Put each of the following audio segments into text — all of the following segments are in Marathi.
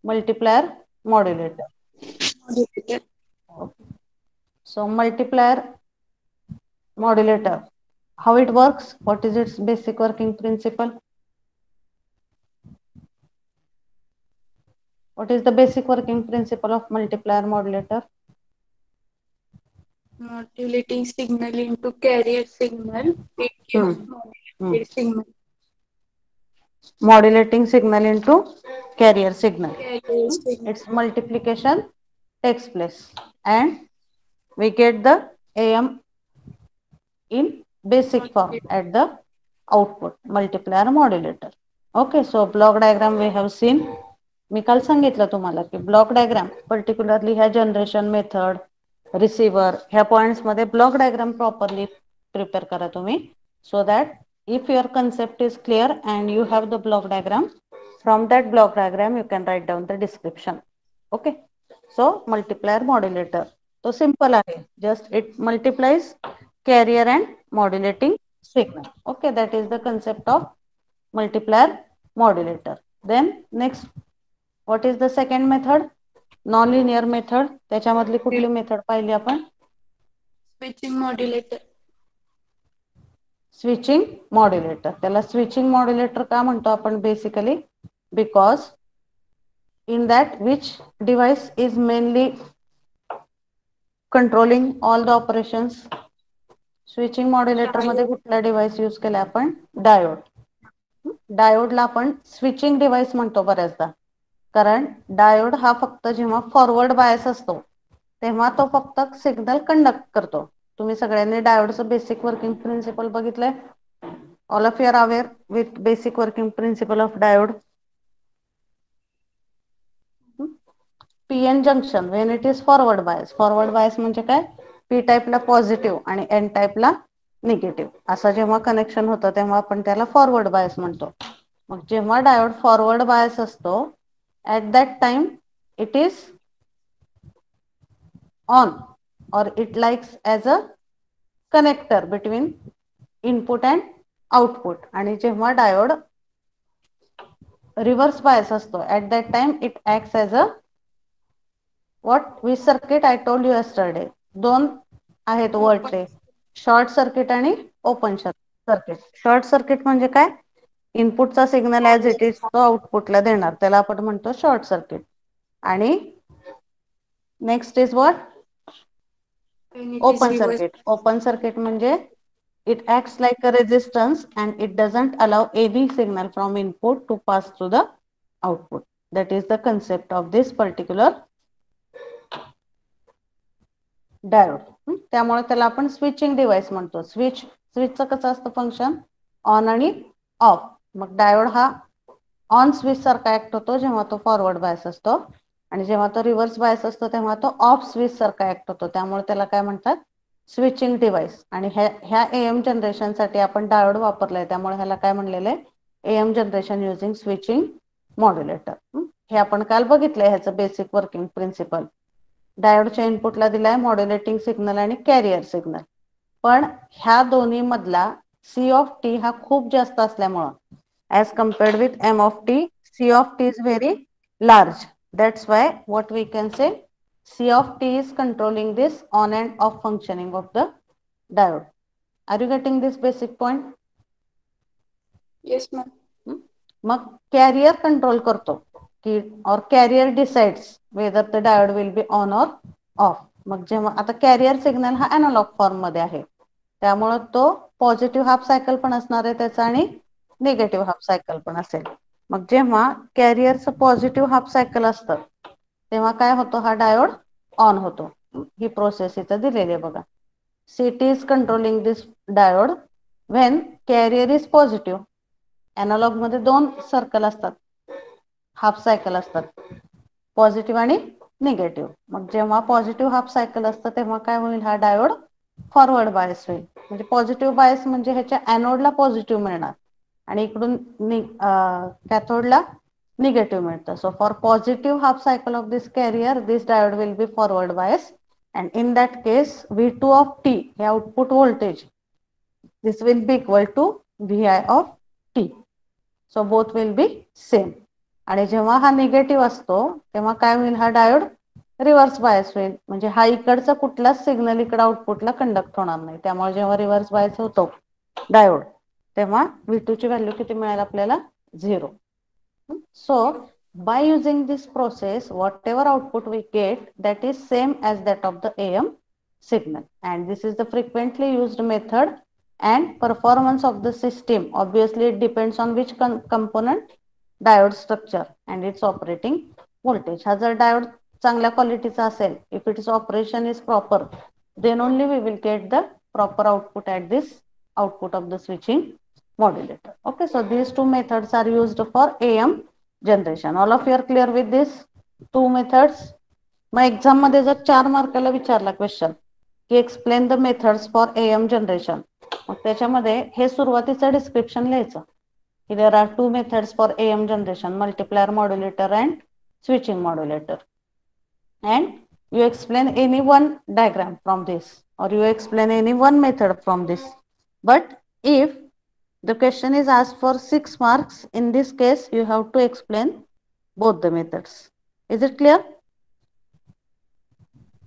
multiplier modulator. Modulator. Okay. So multiplier modulator, how it works, what is its basic working principle? What is the basic working principle of multiplier modulator? Modulating signal into carrier signal. It gives Hmm. Hmm. modulated signal. Modulating signal into carrier signal. Carrier signal. Its multiplication takes place and we get the AM in basic form Modulated. at the output, multiplier modulator. Okay, so block diagram we have seen. मी काल सांगितलं तुम्हाला की ब्लॉक डायग्राम पर्टिक्युलरली ह्या जनरेशन मेथड रिसिव्हर ह्या पॉइंट्स मध्ये ब्लॉक डायग्राम प्रॉपरली प्रिपेअर करा तुम्ही so that if your concept is clear and you have the block diagram, from that block diagram you can write down the description. Okay, so multiplier modulator तो simple आहे, just it multiplies carrier and modulating signal. Okay, that is the concept of multiplier modulator. Then next, what is the second method? Non-linear method. त्याच्यामधली कुठली मेथड पाहिली आपण? Switching modulator. Switching modulator. त्याला स्विचिंग मॉड्युलेटर का म्हणतो आपण basically? Because in that which device is mainly controlling all the operations. Switching modulator मध्ये Diode. कुठला डिव्हाइस यूज केला आपण? डायोड. डायोडला आपण स्विचिंग डिव्हाइस म्हणतो बऱ्याचदा, कारण डायोड हा फक्त जेव्हा फॉरवर्ड बायस असतो तेव्हा तो फक्त सिग्नल कंडक्ट करतो. तुम्ही सगळ्यांनी डायोडचं बेसिक वर्किंग प्रिन्सिपल बघितलंय. All of you are aware with basic working principle of diode. PN junction when it is forward bias. Forward bias म्हणजे काय? पी टाईपला पॉझिटिव्ह आणि एन टाईपला निगेटिव्ह असं जेव्हा कनेक्शन होतं तेव्हा आपण त्याला फॉरवर्ड बायस म्हणतो. मग जेव्हा डायोड फॉरवर्ड बायस असतो at that time it is on or it likes as a connector between input and output. आणि जेव्हा डायोड रिव्हर्स बायस असतो at that time it acts as a what which circuit I told you yesterday. दोन आहेत Open. वर्डचे, शॉर्ट सर्किट आणि ओपन सर्किट. शॉर्ट सर्किट म्हणजे काय? इनपुटचा सिग्नल ऍज इट इज तो आउटपुटला देणार, त्याला आपण म्हणतो शॉर्ट सर्किट. आणि next is what? When it is open reverse. Circuit. Open circuit म्हणजे it acts like a resistance and it doesn't allow any signal from input to pass through the output. That is the concept of this particular diode. त्यामुळे त्याला आपण स्विचिंग डिव्हाइस म्हणतो. स्विचचं कसं असतं फंक्शन? ऑन आणि ऑफ. मग डायोड हा ऑन स्विच सारखा ऍक्ट होतो जेव्हा तो फॉरवर्ड बायस असतो, आणि जेव्हा तो रिव्हर्स बायस असतो तेव्हा तो ऑफ स्विच सारखा ऍक्ट होतो. त्यामुळे त्याला काय म्हणतात? Switching device. आणि ह्या एएम जनरेशनसाठी आपण डायोड वापरलाय त्यामुळे ह्याला काय म्हणलेलं आहे? Am generation using switching modulator. हे आपण काल बघितलंय ह्याचं बेसिक वर्किंग प्रिन्सिपल. डायोडच्या इनपुटला दिलाय मॉड्युलेटिंग सिग्नल आणि कॅरियर सिग्नल, पण ह्या दोन्ही मधला सी ऑफ टी हा खूप जास्त असल्यामुळं as compared with m of t, c of t is very large. That's why what we can say, c of t is controlling this on and off functioning of the diode. Are you getting this basic point? Yes, ma'am. मग कॅरियर कंट्रोल करतो की or carrier decides whether the diode will be on or off. मग जेव्हा आता कॅरियर सिग्नल हा अॅनालॉग फॉर्म मध्ये आहे त्यामुळे तो पॉझिटिव्ह हाफ सायकल पण असणार आहे त्याचा आणि निगेटिव्ह हाफ सायकल पण असेल. मग जेव्हा कॅरियरचं पॉझिटिव्ह हाफ सायकल असतं तेव्हा काय होतो? हा डायोड ऑन होतो. ही प्रोसेस इथं दिलेली आहे बघा. CT is controlling this diode when carrier is positive. Analog मध्ये दोन सर्कल असतात, हाफ सायकल असतात, पॉझिटिव्ह आणि निगेटिव्ह. मग जेव्हा पॉझिटिव्ह हाफ सायकल असतं तेव्हा काय होईल? हा डायोड फॉरवर्ड बायस होईल. म्हणजे पॉझिटिव्ह बायस म्हणजे ह्याच्या ॲनोडला पॉझिटिव्ह मिळणार आणि इकडून कॅथोडला निगेटिव्ह मिळतं. So for positive half cycle of this carrier this diode will be forward bias and in that case V2 of t हे output voltage, this will be equal to Vi of t. So both will be same. आणि जेव्हा हा निगेटिव्ह असतो तेव्हा काय होईल, हा डायोड रिव्हर्स बायस होईल, म्हणजे हा इकडचा कुठलाच सिग्नल इकडे आउटपुटला कंडक्ट होणार नाही. त्यामुळे जेव्हा रिव्हर्स बायस होतो डायोड तेव्हा V2 ची व्हॅल्यू किती मिळेल आपल्याला, 0. So by using this process whatever output we get that is same as that of the AM signal, and this is the frequently used method, and performance of the system obviously it depends on which component, diode structure and its operating voltage. हा जर डायोड चांगल्या क्वालिटीचा असेल, if its operation is proper, then only we will get the proper output at this output of the switching modulator. Okay, so these two methods are used for AM generation. All of you are clear with these two methods? मग एक्झाम मध्ये जर 4 मार्काला विचारला क्वेश्चन की explain the methods for AM generation, मग त्याच्यामध्ये हे सुरुवातीचं डिस्क्रिप्शन लिहायचं की there are 2 methods for AM generation, multiplier modulator and switching modulator, and you explain any one diagram from this or you explain any one method from this. But if the question is asked for 6 marks, in this case you have to explain both the methods. Is it clear?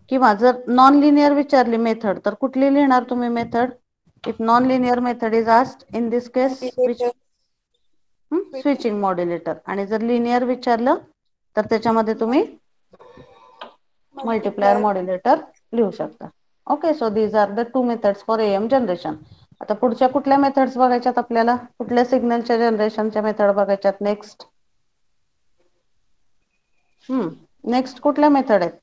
किंवा जर नॉन लिनियर विचारली मेथड तर कुठली लिहिणार तुम्ही method? If non linear method is asked, in this case which switching modulator. आणि जर लिनियर विचारलं तर त्याच्यामध्ये तुम्ही मल्टीप्लायर मॉड्युलेटर लिहू शकता. Okay, so these are the 2 methods for AM generation. आता पुढच्या कुठल्या मेथड्स बघायच्यात आपल्याला, कुठल्या सिग्नलच्या जनरेशनच्या मेथड बघायच्यात नेक्स्ट? नेक्स्ट कुठल्या मेथड आहेत?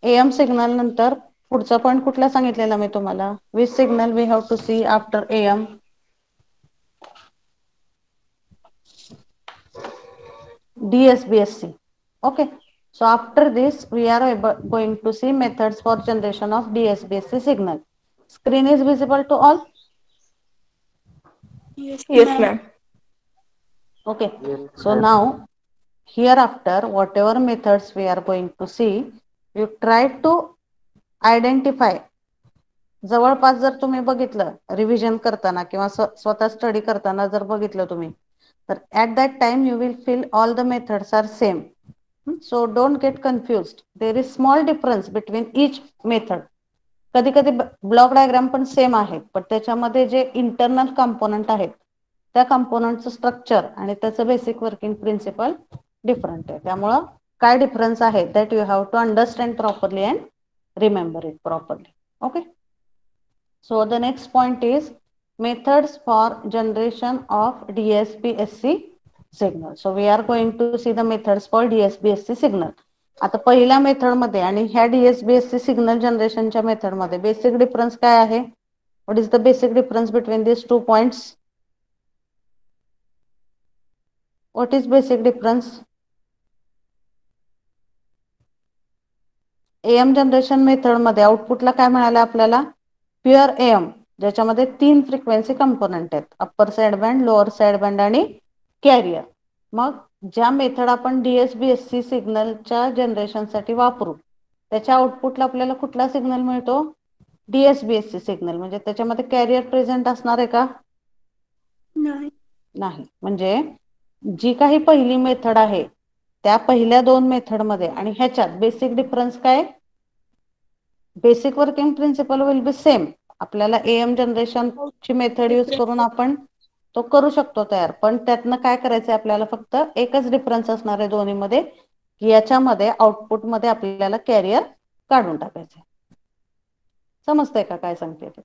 AM सिग्नल नंतर पुढचा पॉईंट कुठला सांगितलेला मी तुम्हाला, which signal we have to see after AM? DSBSC. Okay, so after this we are going to see methods for generation of DSBSC signal. Screen is visible to all? Yes, ma'am. Okay, so now hereafter whatever methods we are going to see, you try to identify. जवळपास जर तुम्ही बघितलं रिव्हिजन करताना किंवा स्वतः स्टडी करताना जर बघितलं तुम्ही, तर at that time you will feel all the methods are same. So don't get confused. There is small difference between each method. कधी कधी ब्लॉक डायग्राम पण सेम आहे, पण त्याच्यामध्ये जे इंटरनल कंपोनंट आहेत त्या कंपोनंटचं स्ट्रक्चर आणि त्याचं बेसिक वर्किंग प्रिन्सिपल डिफरंट आहे. त्यामुळं काय डिफरन्स आहे that you have to understand properly and remember it properly. Okay, so the next point is methods for generation of DSB-SC signal. So we are going to see the methods for DSB-SC signal. आता पहिल्या मेथड मध्ये आणि ह्या DSB-SC सिग्नल जनरेशनच्या मेथड मध्ये बेसिक डिफरन्स काय आहे? What is the basic difference between this 2 points? What is basic difference? AM generation method मध्ये आउटपुटला काय मिळालं आपल्याला? प्युअर AM, ज्याच्यामध्ये 3 फ्रिक्वेन्सी कंपोनंट आहेत, upper side band, lower side band आणि कॅरियर. मग ज्या मेथड आपण DSB-SC सिग्नलच्या जनरेशनसाठी वापरू त्याच्या आउटपुटला आपल्याला कुठला सिग्नल मिळतो? DSB-SC signal. म्हणजे त्याच्यामध्ये कॅरियर प्रेझेंट असणार आहे का? नाही. म्हणजे जी काही पहिली मेथड आहे त्या पहिल्या 2 मेथड मध्ये आणि ह्याच्यात बेसिक डिफरन्स काय? Basic working principal will B same. आपल्याला AM जनरेशन ची मेथड यूज करून आपण तो करू शकतो तयार, पण त्यातनं काय करायचं आपल्याला, फक्त एकच डिफरन्स असणार आहे दोन्ही मध्ये की याच्यामध्ये आउटपुट मध्ये आपल्याला कॅरियर काढून टाकायचे. समजतंय का काय सांगते ते?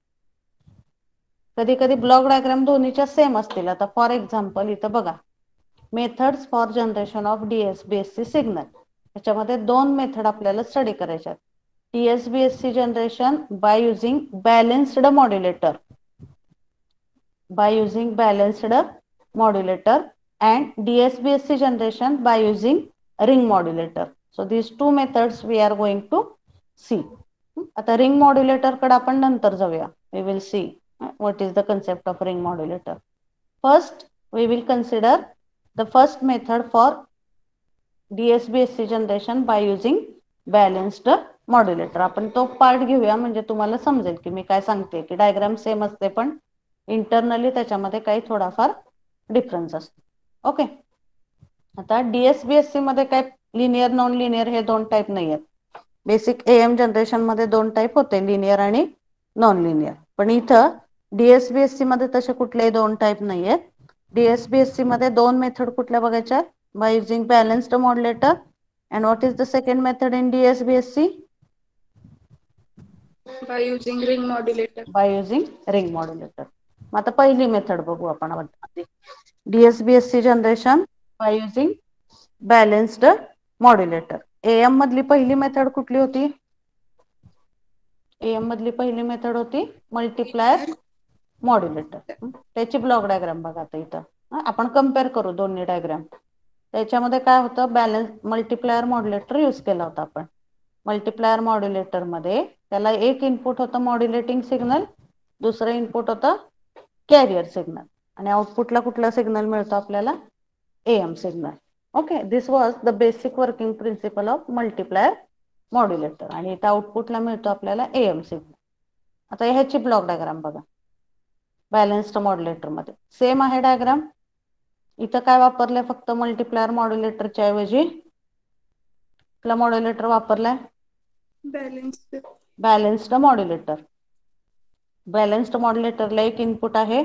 कधी कधी ब्लॉक डायग्राम दोन्हीच्या सेम असतील. आता फॉर एक्झाम्पल इथं बघा, methods for generation of DSB-SC signal, त्याच्यामध्ये 2 मेथड आपल्याला स्टडी करायच्या. DSB-SC generation by using balanced modulator, and DSB-SC generation by using ring modulator. So these 2 methods we are going to see. आता रिंग मॉड्युलेटर कडे आपण नंतर जाऊया. We will see what is the concept of ring modulator. First we will consider the first method for DSB-SC generation by using balanced modulator. आपण तो पार्ट घेऊया म्हणजे तुम्हाला समजेल की मी काय सांगते, की डायग्राम सेम असते पण इंटरनली त्याच्यामध्ये काही थोडाफार डिफरन्स असतो. ओके, आता DSBSC मध्ये काय लिनियर नॉन लिनियर हे दोन टाईप नाही आहेत. बेसिक AM जनरेशन मध्ये दोन टाईप होते, लिनियर आणि नॉन लिनियर. पण इथं DSBSC मध्ये तसे कुठलेही दोन टाईप नाही आहेत. DSBSC मध्ये दोन मेथड कुठल्या बघायच्या, by using balanced modulator. And what is the second method in DSBSC? By using ring modulator. By using ring modulator. मग आता पहिली मेथड बघू आपण. DSBSC generation by using balanced modulator. AM मधली पहिली मेथड कुठली होती? AM मधली पहिली मेथड होती मल्टीप्लायर मॉड्युलेटर. त्याची ब्लॉक डायग्राम बघा आता इथं. आपण कम्पेअर करू दोन्ही डायग्राम. त्याच्यामध्ये काय होतं, बॅलन्स मल्टीप्लायर मॉड्युलेटर यूज केला होता आपण. मल्टीप्लायर मॉड्युलेटर मध्ये त्याला एक इनपुट होतं मॉड्युलेटिंग सिग्नल, दुसरं इनपुट होतं कॅरियर सिग्नल, आणि आउटपुटला कुठला सिग्नल मिळतो आपल्याला? AM signal. Okay, this was the basic working principle of multiplier modulator. आणि इथं आउटपुटला मिळतो आपल्याला AM सिग्नल. आता ह्याची ब्लॉक डायग्राम बघा. बॅलन्स्ड मॉड्युलेटर मध्ये सेम आहे डायग्राम. इथं काय वापरलंय, फक्त मल्टीप्लायर मॉड्युलेटरच्या ऐवजी कुठला मॉड्युलेटर वापरलाय? Balanced modulator. बॅलन्स्ड मॉड्युलेटरला एक इनपुट आहे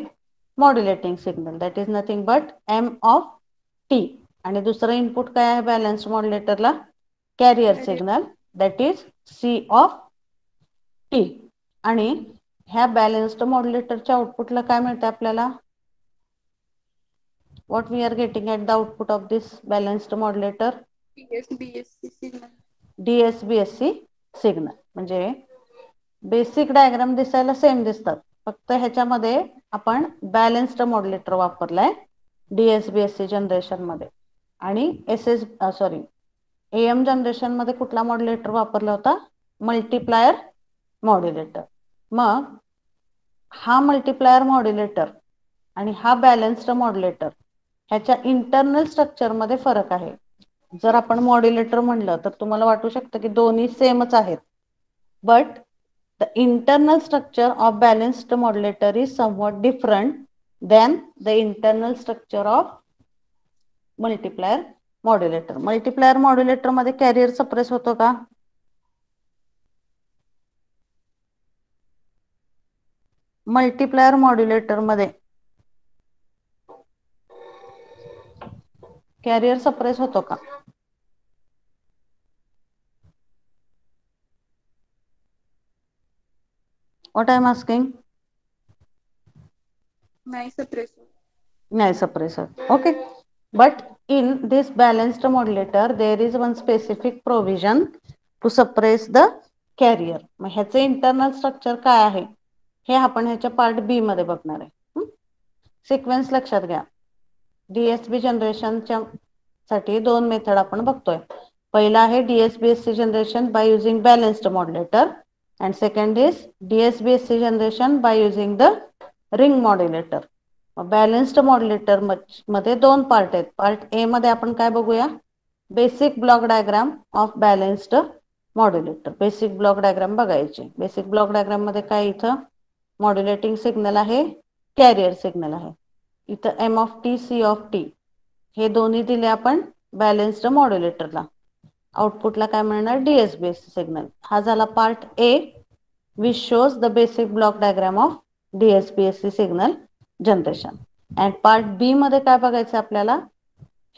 modulating signal, that is nothing but M of T. आणि दुसरं इनपुट काय आहे बॅलन्स्ड मॉड्युलेटरला? Carrier signal, that is C of T. आणि ह्या बॅलन्स्ड मॉड्युलेटरच्या आउटपुटला काय मिळतं आपल्याला? What we are getting at the output of this balanced modulator? DSBSC signal. DSBSC signal. म्हणजे बेसिक डायग्राम दिसायला सेम दिसतात, फक्त ह्याच्यामध्ये आपण बॅलन्स्ड मॉड्युलेटर वापरलाय DSBSC जनरेशन मध्ये. आणि AM जनरेशन मध्ये कुठला मॉड्युलेटर वापरला होता? Multiplier modulator. मग हा मल्टीप्लायर मॉड्युलेटर आणि हा बॅलन्स्ड मॉड्युलेटर ह्याच्या इंटरनल स्ट्रक्चर मध्ये फरक आहे. जर आपण मॉड्युलेटर म्हणलं तर तुम्हाला वाटू शकतं की दोन्ही सेमच आहेत, but the internal structure of balanced modulator is somewhat different than the internal structure of multiplier modulator. Multiplier modulator मध्ये कॅरियर सप्रेस होतो का? मल्टीप्लायर मॉड्युलेटर मध्ये कॅरियर सप्रेस होतो का? What I am asking? नाही सप्रेस. नाही सप्रेस होत. Okay, but in this balanced modulator there is one specific provision to suppress the carrier. मग ह्याचे इंटरनल स्ट्रक्चर काय आहे हे आपण ह्याच्या पार्ट बी मध्ये बघणार आहे. सिक्वेन्स लक्षात घ्या. DSB जनरेशनच्या साठी दोन मेथड आपण बघतोय. पहिला आहे DSBSC generation by using balanced modulator, and second is DSBSC generation by using the ring modulator. Balanced modulator मध्ये दोन पार्ट आहेत. पार्ट ए मध्ये आपण काय बघूया? Basic block diagram of balanced modulator. Basic block diagram बघायचे. बेसिक ब्लॉक डायग्राम मध्ये काय, इथं मॉड्युलेटिंग सिग्नल आहे, कॅरियर सिग्नल आहे. इथं M of T, C of T हे दोन्ही दिले आपण बॅलन्स्ड मॉड्युलेटरला. आउटपुटला काय मिळणार? DSBSC signal. हा झाला part A, which shows the basic block diagram of DSBSC signal generation. And part B मध्ये काय बघायचं आपल्याला?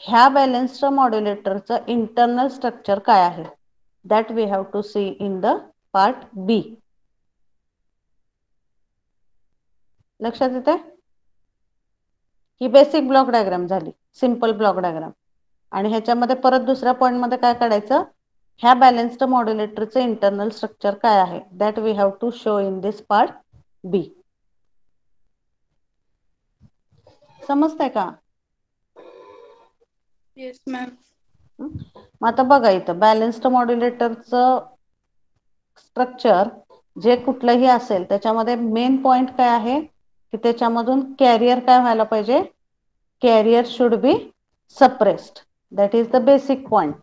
ह्या बॅलन्स्ड मॉड्युलेटरचं इंटरनल स्ट्रक्चर काय आहे, that we have to see in the part B. लक्षात येते? ही बेसिक ब्लॉक डायग्राम झाली, सिंपल ब्लॉक डायग्राम. आणि ह्याच्यामध्ये परत दुसऱ्या पॉइंट मध्ये काय काढायचं? ह्या बॅलन्स्ड मॉड्युलेटरचं इंटरनल स्ट्रक्चर काय आहे, that we have to show in this part B. समजतंय का? Yes ma'am. मग आता बघा, इथं बॅलन्स्ड मॉड्युलेटरचं स्ट्रक्चर जे कुठलंही असेल त्याच्यामध्ये मेन पॉइंट काय आहे की त्याच्यामधून कॅरियर काय व्हायला पाहिजे? Carrier should be suppressed. That is the basic point,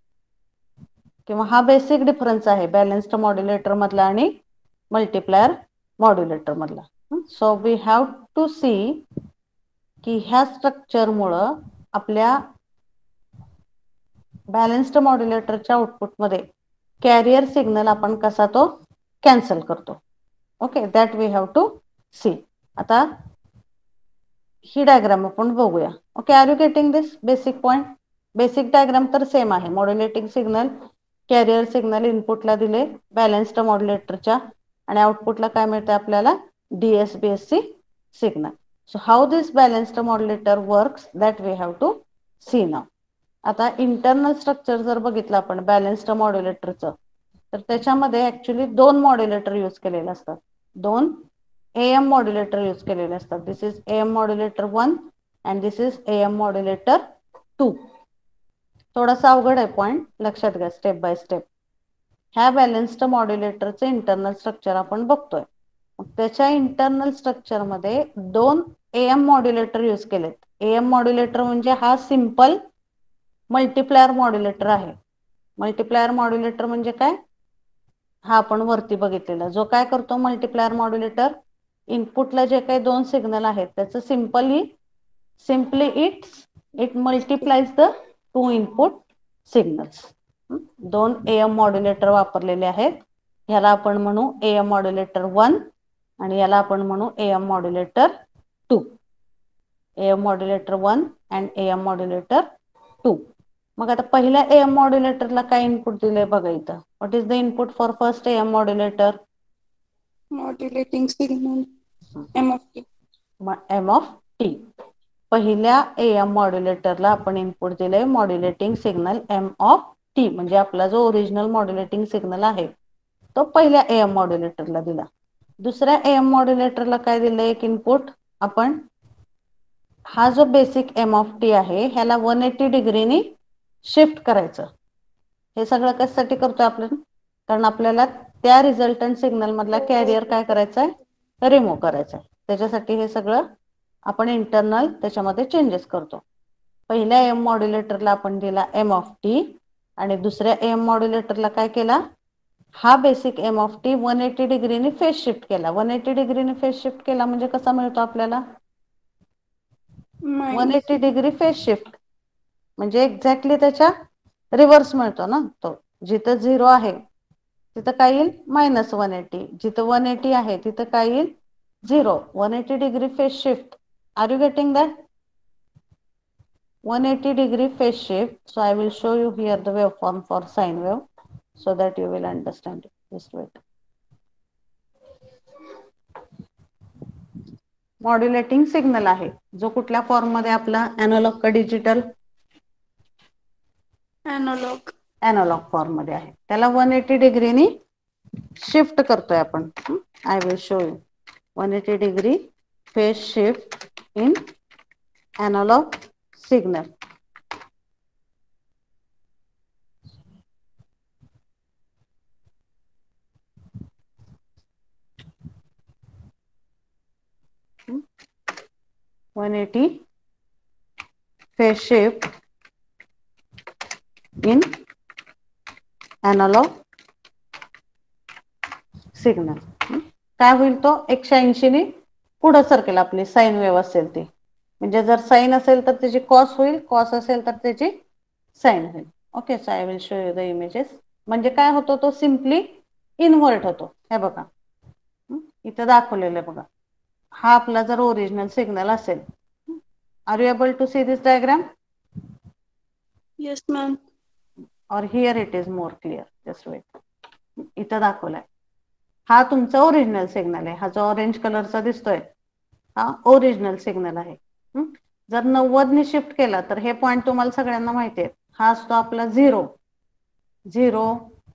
किंवा हा बेसिक डिफरन्स आहे बॅलन्स्ड मॉड्युलेटर मधला आणि मल्टीप्लायर मॉड्युलेटर मधला. So we have to see की ह्या स्ट्रक्चरमुळं आपल्या बॅलेन्स्ड मॉड्युलेटरच्या आउटपुटमध्ये कॅरियर सिग्नल आपण कसा तो कॅन्सल करतो. Okay, that we have to see. आता ही डायग्राम आपण बघूया. Okay, are you getting this basic point? Basic diagram तर सेम आहे. मॉड्युलेटिंग सिग्नल, कॅरियर सिग्नल इनपुटला दिले बॅलेन्स्ड मॉड्युलेटरच्या आणि आउटपुटला काय मिळते आपल्याला? DSBSC signal. So how this balanced modulator works that we have to see now. आता इंटरनल स्ट्रक्चर जर बघितलं आपण बॅलेन्स्ड मॉड्युलेटरचं तर त्याच्यामध्ये ऍक्च्युली दोन मॉड्युलेटर यूज केलेले असतात. दोन AM मॉड्युलेटर यूज केलेले असतात. This is AM modulator 1 and this is AM modulator 2. थोडासा अवघड आहे पॉइंट, लक्षात घ्या स्टेप बाय स्टेप. ह्या बॅलेन्स्ड मॉड्युलेटरचे इंटरनल स्ट्रक्चर आपण बघतोय. त्याच्या इंटरनल स्ट्रक्चर मध्ये दोन AM मॉड्युलेटर यूज केलेत. AM मॉड्युलेटर म्हणजे हा सिंपल मल्टीप्लायर मॉड्युलेटर आहे. मल्टीप्लायर मॉड्युलेटर म्हणजे काय? हा आपण वरती बघितलेला जो काय करतो मल्टीप्लायर मॉड्युलेटर, इनपुटला जे काही दोन सिग्नल आहेत त्याचं simply it मल्टिप्लाइज the two input signals. दोन AM मॉड्युलेटर वापरलेले आहेत. ह्याला आपण म्हणू AM मॉड्युलेटर 1 आणि याला आपण म्हणू AM modulator 2. AM modulator 1 and AM modulator 2. मग आता पहिल्या AM मॉड्युलेटरला काय इनपुट दिले बघा इथं. What is the input for first AM modulator? Modulating signal M of t. M of t. पहिल्या AM मॉड्युलेटरला आपण इनपुट दिले modulating signal M of t, म्हणजे आपला जो ओरिजिनल मॉड्युलेटिंग सिग्नल आहे तो पहिल्या AM मॉड्युलेटरला दिला. दुसऱ्या AM मॉड्युलेटरला काय दिलं एक इनपुट आपण, हा जो बेसिक M of t आहे ह्याला 180 डिग्रीनी शिफ्ट करायचं. हे सगळं कशासाठी करतोय आपण? कारण आपल्याला त्या रिझल्टंट सिग्नल मधला कॅरियर काय करायचा आहे? रिमूव्ह करायचा आहे. त्याच्यासाठी हे सगळं आपण इंटरनल त्याच्यामध्ये चेंजेस करतो. पहिल्या M मॉड्युलेटरला आपण दिला M of t आणि दुसऱ्या AM मॉड्युलेटरला काय केला? हा बेसिक M of t 180 डिग्रीने फेज शिफ्ट केला. 180 डिग्रीने फेज शिफ्ट केला म्हणजे कसा मिळतो आपल्याला? Minus 180 डिग्री फेज शिफ्ट म्हणजे एक्झॅक्टली त्याच्या रिव्हर्स मिळतो ना. तो जिथं 0 आहे तिथं काय येईल? -180. जिथं 180 आहे तिथं काय येईल? 0. 180 degree phase shift. Are you getting that? 180 degree phase shift. So I will show you here the waveform for sine wave so that you will understand it. Just wait. Modulating signal आहे जो कुठल्या फॉर्म मध्ये आपला एनालॉग का डिजिटल? analog. एनालॉग फॉर्म मध्ये आहे. त्याला 180 डिग्रीनी शिफ्ट करतोय आपण. I will show you 180 degree phase shift in analog signal. Hmm? 180 phase shift in analog signal. काय होईल? तो 180 ने पुढे सरकेल. आपली साइन वेव्ह असेल ती, म्हणजे जर साइन असेल तर त्याची कॉस होईल, कॉस असेल तर त्याची साइन होईल. Okay, so I will show you the images. म्हणजे काय होतो? तो सिम्पली इन्व्हर्ट होतो. हे बघा इथं दाखवलेलं आहे बघा. हा आपला जर ओरिजिनल सिग्नल असेल, are you able to see this diagram? Yes, ma'am. और here it is more clear. Just wait. इथं दाखवलाय हा तुमचा ओरिजिनल सिग्नल आहे. हा जो ऑरेंज कलरचा दिसतोय हा ओरिजिनल सिग्नल आहे. जर 90 ने शिफ्ट केला तर हे पॉइंट तुम्हाला सगळ्यांना माहिती आहे. हा असतो आपला 0,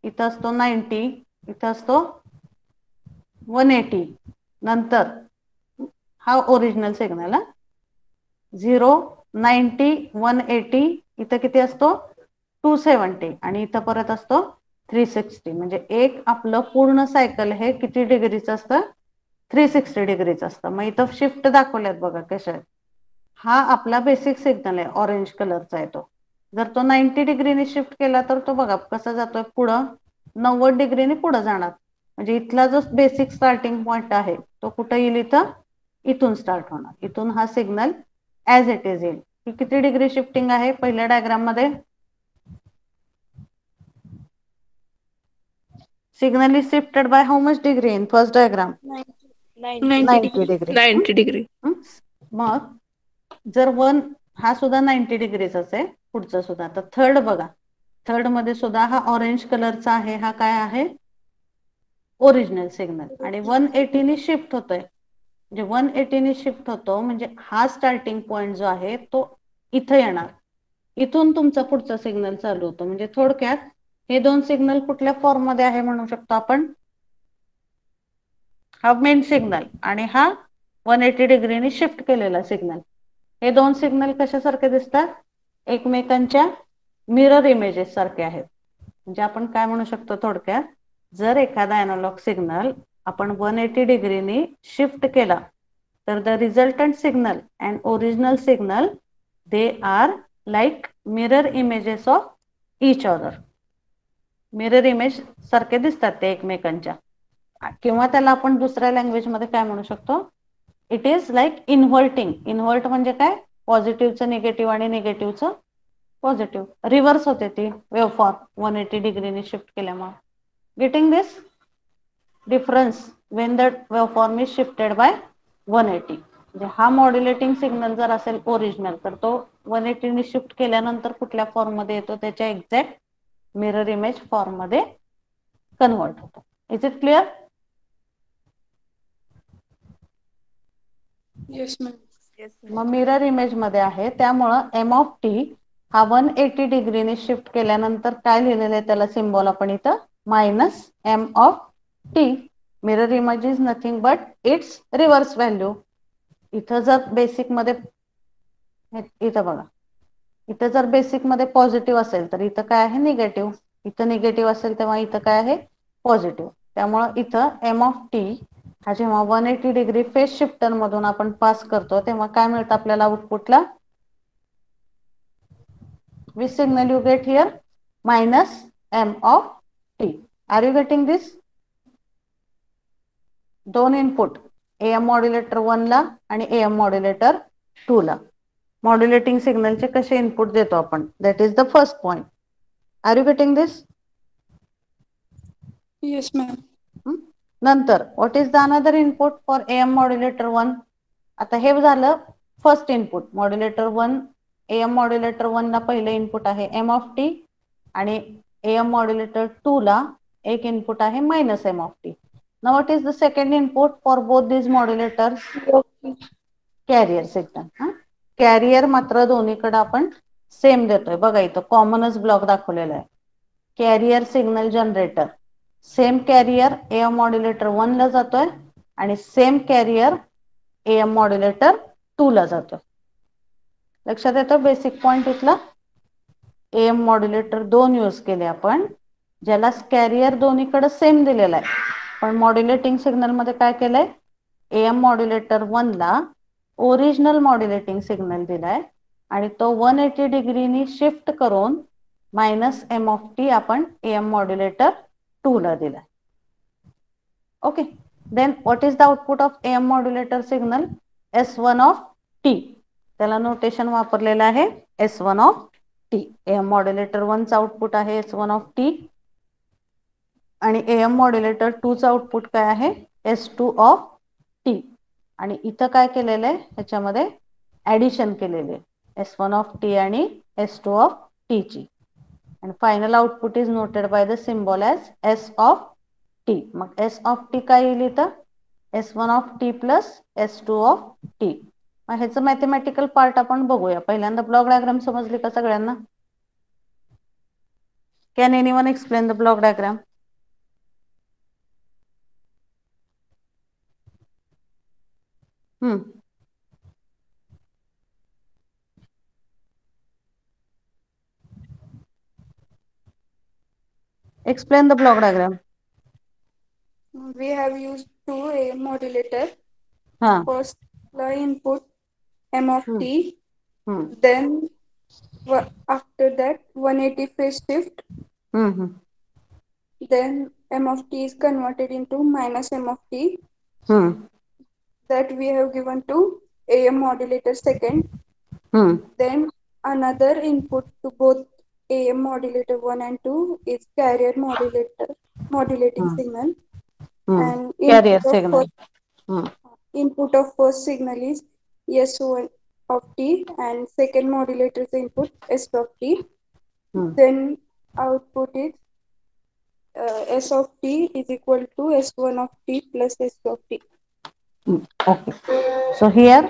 इथं असतो 90, इथं असतो 180. नंतर हा ओरिजिनल सिग्नल आहे. 0, 90, 180, इथं किती असतो? 270 आणि इथं परत असतो 360. म्हणजे एक आपलं पूर्ण सायकल हे किती डिग्रीचं असतं? 360 डिग्रीचं असतं. मग इथं शिफ्ट दाखवल्यात बघा कशा आहेत. हा आपला बेसिक सिग्नल आहे, ऑरेंज कलरचा आहे तो. जर तो 90 डिग्रीने शिफ्ट केला तर तो बघा कसा जातोय पुढं, 90 डिग्रीने पुढे जाणार. म्हणजे इथला जो बेसिक स्टार्टिंग पॉइंट आहे तो कुठे येईल? इथं, इथून स्टार्ट होणार. इथून हा सिग्नल ॲज इट इज येईल. ही किती डिग्री शिफ्टिंग आहे पहिल्या डायग्राम मध्ये? Signal is shifted by how much degree in first diagram? 90 degree. 90 degree. मग जर वन हा सुद्धा 90 डिग्रीचाच आहे, पुढचा सुद्धा. तर थर्ड बघा, थर्ड मध्ये सुद्धा हा ऑरेंज कलरचा आहे, हा काय आहे? Original signal. आणि 180 ने शिफ्ट होतोय, म्हणजे 180 ने शिफ्ट होतो, म्हणजे हा स्टार्टिंग पॉइंट जो आहे तो इथं येणार, इथून तुमचा पुढचा सिग्नल चालू होतो. म्हणजे थोडक्यात हे दोन सिग्नल कुठल्या फॉर्म मध्ये आहे म्हणू शकतो आपण? हा मेन सिग्नल आणि हा 180 डिग्रीने शिफ्ट केलेला सिग्नल. हे दोन सिग्नल कशासारखे दिसतात? एकमेकांच्या मिरर इमेजेस सारखे आहेत. म्हणजे आपण काय म्हणू शकतो थोडक्यात, जर एखादा एनालॉग सिग्नल आपण 180 डिग्रीने शिफ्ट केला तर the resultant signal and original signal they are like mirror images of each other. Mirror image सारखे दिसतात ते एकमेकांच्या. किंवा त्याला आपण दुसऱ्या लँग्वेज मध्ये काय म्हणू शकतो? It is like inverting. Invert म्हणजे काय? पॉझिटिव्हचं निगेटिव्ह आणि निगेटिव्हचं पॉझिटिव्ह. रिव्हर्स होते ती वेवफॉर्म 180 डिग्रीने शिफ्ट केल्यामुळे. Getting this difference when the waveform is shifted by 180. म्हणजे हा मॉड्युलेटिंग सिग्नल जर असेल ओरिजिनल, तर तो 180 ने शिफ्ट केल्यानंतर कुठल्या फॉर्म मध्ये येतो? त्याच्या एक्झॅक्ट मिरर इमेज फॉर्म मध्ये कन्वर्ट होतो. Is it clear? Yes ma'am. मग मिरर इमेज मध्ये आहे, त्यामुळं एम ऑफ टी हा 180 डिग्रीने शिफ्ट केल्यानंतर काय लिहिलेलं आहे त्याला सिम्बॉल आपण इथं? Minus M of T. Mirror image is nothing but it's reverse value. इथं जर बेसिक मध्ये, इथं बघा, इथं जर बेसिक मध्ये पॉझिटिव्ह असेल तर इथं काय आहे? निगेटिव्ह. इथं निगेटिव्ह असेल तेव्हा इथं काय आहे? पॉझिटिव्ह. त्यामुळं इथं एम ऑफ टी हा जेव्हा 180 डिग्री फेज शिफ्टर मधून आपण पास करतो तेव्हा काय मिळतं आपल्याला आउटपुटला? Which signal you get here? Minus M of T. Are you getting this? दोन इनपुट, एएम मॉड्युलेटर 1 ला आणि एएम मॉड्युलेटर 2 ला. मॉड्युलेटिंग सिग्नलचे कसे इनपुट देतो आपण? That is the first point. Are you getting this? Yes ma'am. नंतर what is the another input for AM modulator 1? आता हे झालं first input. Modulator 1, AM modulator 1 ला पहिले इनपुट आहे एम ऑफ टी आणि एएम मॉड्युलेटर 2 ला एक इनपुट आहे minus M of T. Now what is the second input for both these modulators? Carrier signal. Carrier मात्र दोन्हीकडे आपण सेम देतोय. बघा इथं कॉमनच ब्लॉक दाखवलेला आहे. Carrier signal generator, same carrier AM modulator 1 ला जातोय आणि सेम कॅरियर एएम मॉड्युलेटर 2 ला जातोय. लक्षात येतं बेसिक पॉइंट इथला? एएम मॉड्युलेटर 2 यूज केले आपण, ज्याला कॅरियर दोन्हीकडे सेम दिलेला आहे. पण मॉड्युलेटिंग सिग्नल मध्ये काय केलंय? एएम मॉड्युलेटर 1 ला ओरिजिनल मॉड्युलेटिंग सिग्नल दिलाय आणि तो 180 डिग्रीनी शिफ्ट करून मायनस एम ऑफ टी आपण एएम मॉड्युलेटर 2 ला दिलाय. Okay, then what is the output of AM modulator signal? S1 of T. त्याला नोटेशन वापरलेलं आहे S1 of T. Am modulator 1 चा आउटपुट आहे S1 ऑफ टी आणि एएम मॉड्युलेटर 2 चा आउटपुट काय आहे? S2 of T. आणि इथं काय केलेलं आहे? ह्याच्यामध्ये ऍडिशन केलेले S1 ऑफ टी आणि S2 ऑफ टी ची. आणि final output is noted by the symbol as S of T. मग S ऑफ टी काय येईल इथं? S1 of T plus S2 of T. मग ह्याचं मॅथमॅटिकल पार्ट आपण बघूया. पहिल्यांदा ब्लॉक डायग्राम समजली का सगळ्यांना? Can anyone explain the block diagram? Explain the block diagram. We have used two AM modulator. हाँ. First the input M of Hmm. T. Hmm. Then after that 180 phase shift. Hmm. Then M of T is converted into minus M of T. Hmm. That we have given to AM modulator second. Then another input to both AM modulator 1 and 2 is carrier modulator modulating signal, and carrier signal. input of first signal is S1 of t and second modulator's input S of t. Then output is S of t is equal to S1 of t plus S of t. Okay, so here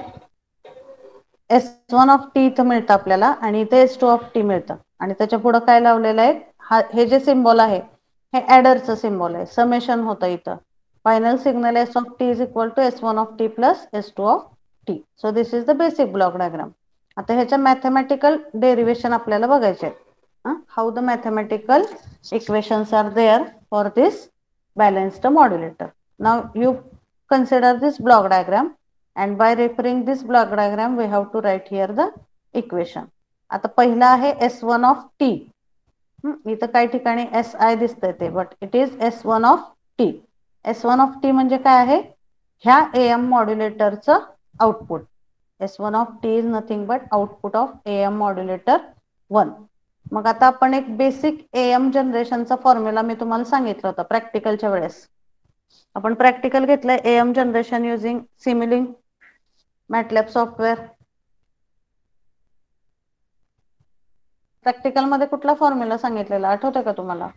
S1 of T इथं मिळतं आपल्याला आणि इथे S2 ऑफ टी मिळतं आणि त्याच्या पुढे काय लावलेलं आहे, हे जे सिम्बॉल आहे हे ॲडरचं सिम्बॉल आहे, समेशन होतं इथं. Final signal S of t is equal to S1 of t plus S2 of t. So this is the basic block diagram. आता ह्याच्या मॅथमॅटिकल डेरिवेशन आपल्याला बघायचे आहेत. How the mathematical equations are there for this balanced modulator. Now you consider this block diagram and by referring this block diagram we have to write here the equation. आता पहिला आहे S1 of t. इथं काही ठिकाणी SI दिसतंय ते, but it is S1 of t. S1 of t म्हणजे काय आहे, ह्या AM मॉड्युलेटरचं output. S1 of t is nothing but output of AM modulator 1. मग आता आपण एक बेसिक AM जनरेशनचा फॉर्म्युला मी तुम्हाला सांगितलं होतं प्रॅक्टिकलच्या वेळेस. आपण प्रॅक्टिकल घेतलंय AM generation using Simulink MATLAB software. Practical मध्ये कुठला फॉर्म्युला सांगितलेला आठवतंय का तुम्हाला?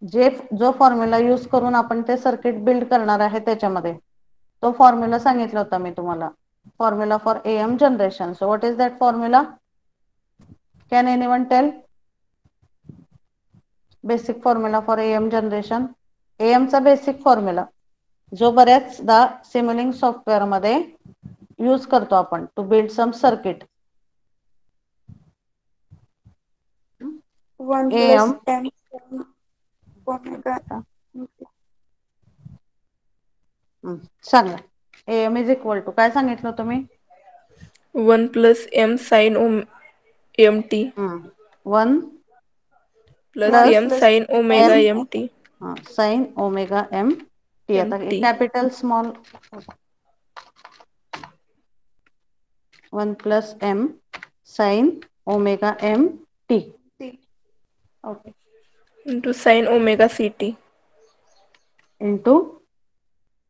जो फॉर्म्युला यूज करून आपण ते सर्किट बिल्ड करणार आहे त्याच्यामध्ये तो फॉर्म्युला सांगितला होता मी तुम्हाला. Formula for AM generation. So what is that formula? Can anyone tell? Basic formula for AM generation. AM चा बेसिक फॉर्म्युला जो बऱ्याचदा सिम्युलिंक सॉफ्टवेअर मध्ये यूज करतो आपण to build some circuit. 1 plus m omega. सांगा. AM इज इक्वल टू काय सांगितलं तुम्ही? 1 plus m sin mt 1 plus plus m sin omega M mt sine omega M T. आता mt capital small 1 plus M sine omega M T. Okay, into sin omega ct into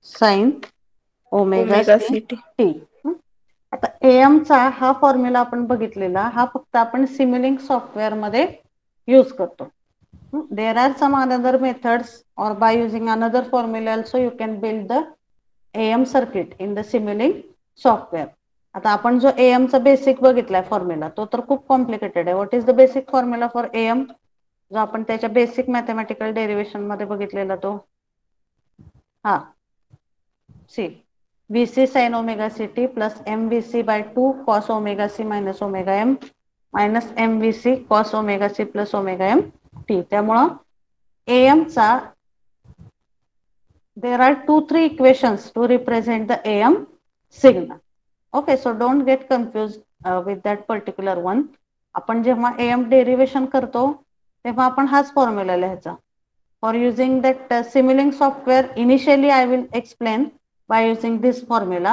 sine omega omega C ct. T. आता AM चा हा फॉर्म्युला आपण बघितलेला हा फक्त आपण सिम्युलिंक सॉफ्टवेअर मध्ये यूज करतो. There are some other methods or by using another formula also you can build the AM circuit in the Simulink software. आता आपण जो AM चा बेसिक बघितलाय फॉर्म्युला तो तर खूप कॉम्प्लिकेटेड आहे. What is the basic formula for AM? जो आपण त्याच्या बेसिक मॅथमॅटिकल डेरिवेशन मध्ये बघितलेला तो C VC sin omega ct plus MVC by 2 cos omega c minus omega m minus MVC cos omega c plus omega m t. त्यामुळं AM चा there are 2-3 equations to represent the AM signal. Okay, so don't get confused with that particular one. आपण जेव्हा AM डेरिवेशन करतो तेव्हा आपण हाच फॉर्म्युला लिहायचा. For using that Simulink software, initially I will explain by using this formula.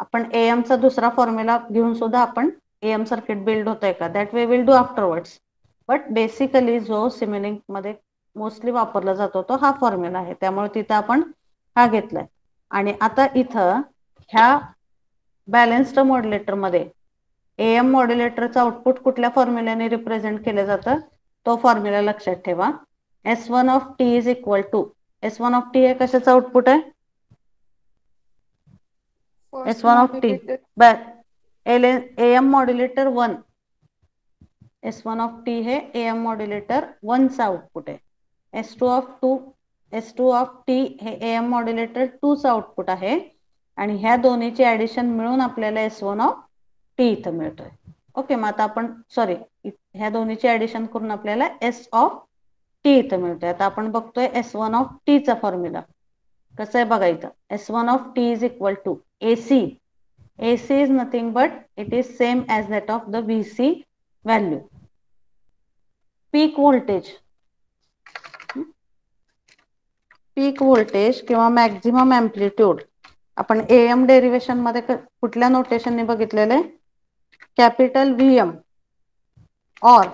आपण AM चा दुसरा फॉर्म्युला घेऊन सुद्धा आपण AM सर्किट बिल्ड होतंय का that we will do afterwards. But basically जो Simulink मध्ये मोस्टली वापरला जातो तो हा फॉर्म्युला आहे. त्यामुळे तिथं आपण हा घेतलाय. आणि आता इथं ह्या बॅलन्स्ड मॉड्युलेटर मध्ये AM मॉड्युलेटरचं आउटपुट कुठल्या फॉर्म्युल्याने रिप्रेझेंट केलं जातं तो फॉर्म्युला लक्षात ठेवा. S1 of t is equal to S1 of t हे कशाचं आउटपुट आहे? First S1 of t modulator. AM modulator 1. S1 of t हे AM मॉड्युलेटर 1 चा आउटपुट आहे. S2 of t हे AM मॉड्युलेटर 2 चा आउटपुट आहे आणि ह्या दोन्हीची ऍडिशन मिळून आपल्याला S1 of t इथं मिळतोय. ओके, मग आता आपण सॉरी ह्या दोन्हीची ऍडिशन करून आपल्याला S of t इथं मिळतोय. आता आपण बघतोय S1 of t चा फॉर्म्युला कसं आहे बघा इथं. S1 of t is equal to AC. AC is nothing but it is same as that of the VC value. Peak voltage किंवा मॅक्झिमम एम्प्लिट्यूड आपण AM डेरिवेशन मध्ये कुठल्या नोटेशनने बघितलेलं आहे? capital VM or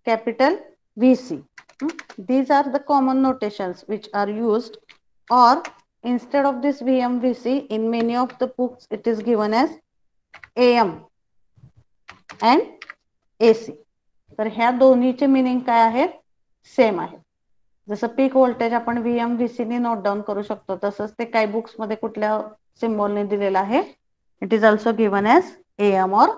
capital VC. These are the common notations which are used, or instead of this VM VC in many of the books it is given as AM and AC. तर ह्या दोन्हीचे मिनिंग काय आहे, सेम आहे. जसं पीक व्होल्टेज आपण VM VC ने नोट डाऊन करू शकतो, तसंच ते काही बुक्स मध्ये कुठल्या सिम्बॉलने दिलेलं आहे, it is also given as AM or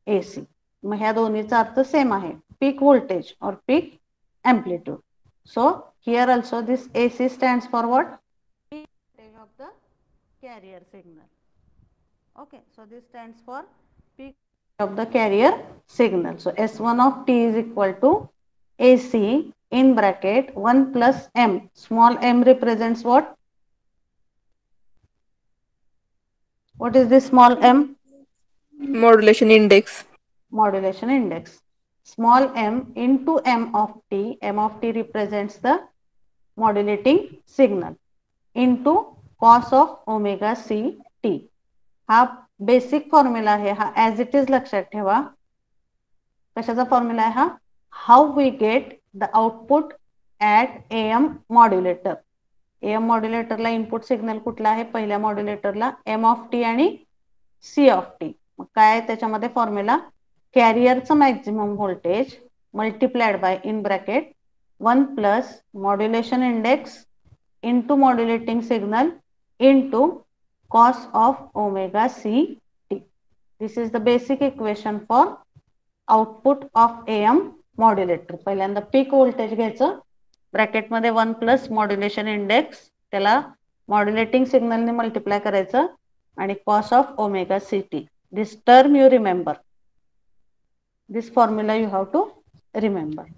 AC. मग ह्या दोन्हीचा अर्थ सेम आहे, peak voltage or peak amplitude. So here also this AC stands for what? Peak voltage of the carrier signal. Okay, so this stands for peak of the carrier signal. So S1 of t is equal to AC in bracket 1 plus m. Small m represents what? What is this small m? Modulation index. Modulation index. Small m into m of t. M of t represents the modulating signal into cos of omega c t. हा बेसिक फॉर्म्युला आहे, हा ऍज इट इज लक्षात ठेवा. कशाचा फॉर्म्युला आहे हा? How we get the output at M modulator. M मॉड्युलेटरला इनपुट सिग्नल कुठला आहे? पहिल्या मॉड्युलेटरला एम ऑफ टी आणि सी ऑफ टी. मग काय त्याच्यामध्ये फॉर्म्युला? कॅरियरचं maximum voltage multiplied by in bracket 1 plus modulation index into modulating signal into cos of omega c t. This is the basic equation for output of AM modulator. पहिल्यांदा पीक व्होल्टेज घ्यायचं, ब्रॅकेट मध्ये 1 प्लस मॉड्युलेशन इंडेक्स, त्याला मॉड्युलेटिंग सिग्नलने मल्टिप्लाय करायचं आणि cos of omega c t. This term you remember. This formula you have to remember.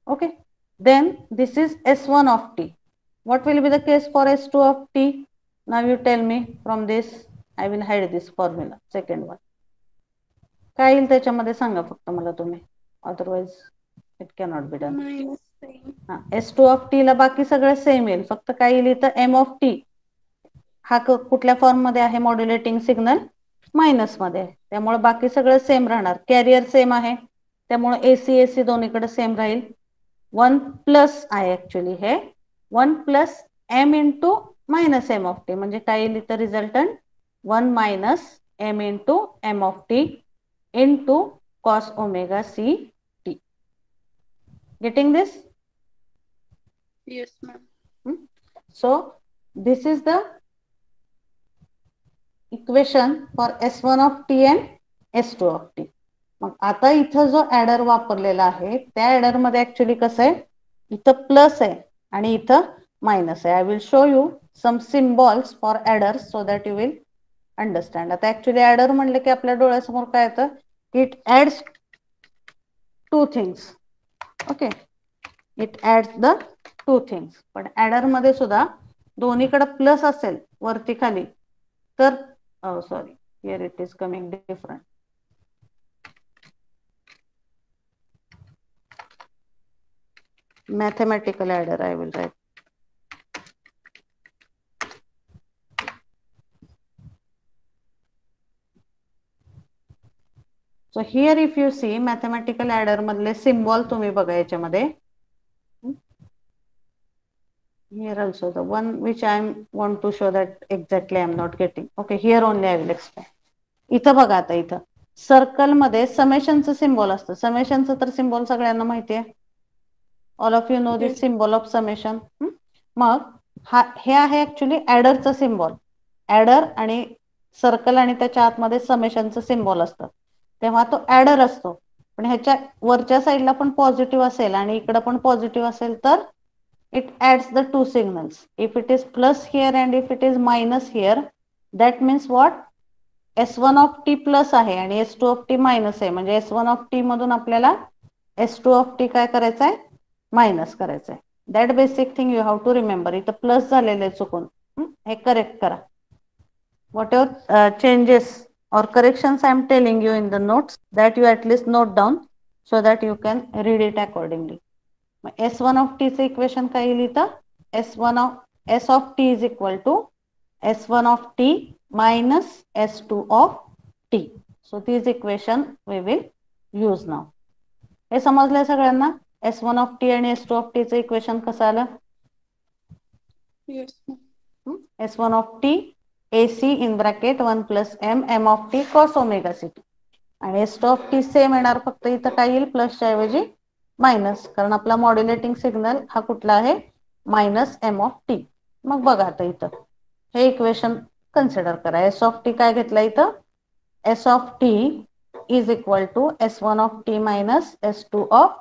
Okay. Then this is S1 of t. What will be the case for S2 of t? Now you tell me from this. I will hide this formula. Second one. काय येईल त्याच्यामध्ये सांगा फक्त मला तुम्ही. Otherwise it cannot be done. S2 of t ला बाकी सगळं सेम येईल, फक्त काय येईल इथं m of t हा कुठल्या फॉर्म मध्ये आहे? मॉड्युलेटिंग सिग्नल मायनस मध्ये आहे, त्यामुळे बाकी सगळं सेम राहणार. कॅरियर सेम आहे त्यामुळे AC AC दोन्हीकडे सेम राहील. 1 प्लस आहे ऍक्च्युअली हे 1 plus m into minus M of T, म्हणजे काय येईल इथं resultant? 1 minus m into M of T into cos omega C T. Getting this? Yes, ma'am. So this is the equation for S1 of t and S2 of t. मग आता इथं जो ऍडर वापरलेला आहे त्या ऍडर मध्ये ऍक्च्युअली कसं आहे, इथं प्लस आहे आणि इथं मायनस आहे. I will show you some symbols for adders so that you will understand. आता ऍक्च्युअली ऍडर म्हणलं की आपल्या डोळ्यासमोर काय येतं? It adds two things. Okay, it adds the two things. पण ऍडर मध्ये सुद्धा दोन्हीकडे प्लस असेल वरती खाली तर sorry, here it is coming different. Mathematical adder I will write. So here if you see mathematical adder मधले symbol तुम्ही बघा याच्यामध्ये. Here also the one which I want to show that exactly I am not getting. Okay, here only I will explain. इथं बघा, आता इथं सर्कल मध्ये समेशनचं सिम्बॉल असतं. समेशनचं तर सिम्बॉल सगळ्यांना माहिती आहे. All of you know this symbol of summation. मग हे आहे ऍक्च्युली ऍडरचं सिम्बॉल. ऍडर आणि सर्कल आणि त्याच्या आतमध्ये समेशनचं सिम्बॉल असतं, तेव्हा तो ऍडर असतो. पण ह्याच्या वरच्या साईडला पण पॉझिटिव्ह असेल आणि इकडे पण पॉझिटिव्ह असेल तर it adds the two signals. If it is plus here and if it is minus here, that means what? S1 of t plus आहे आणि S2 of t minus आहे, म्हणजे S1 of t मधून आपल्याला S2 of t काय करायचं आहे? मायनस करायचं आहे. That basic thing you have to remember. इथं प्लस झालेलं आहे चुकून, हे करेक्ट करा. whatever changes or corrections I am telling you in the notes, that you at least note down so that you can read it accordingly. S1 of t चे इक्वेशन काय येईल इथं? S1 of S of t is equal to S1 of t minus S2 of t. So these equation we will use now. हे समजलंय सगळ्यांना? S1 of t आणि S2 of t चं इक्वेशन कसं आलं? Yes, ma'am. S1 of t AC in bracket 1 plus m of t cos omega ct. आणि S2 of t सेम येणार, फक्त इथं काय येईल प्लसच्या ऐवजी मायनस, कारण आपला मॉड्युलेटिंग सिग्नल हा कुठला आहे? Minus m of t. मग बघा आता इथं हे इक्वेशन कन्सिडर करा. S of t काय घेतलं इथं? S of t is equal to S1 of t minus S2 of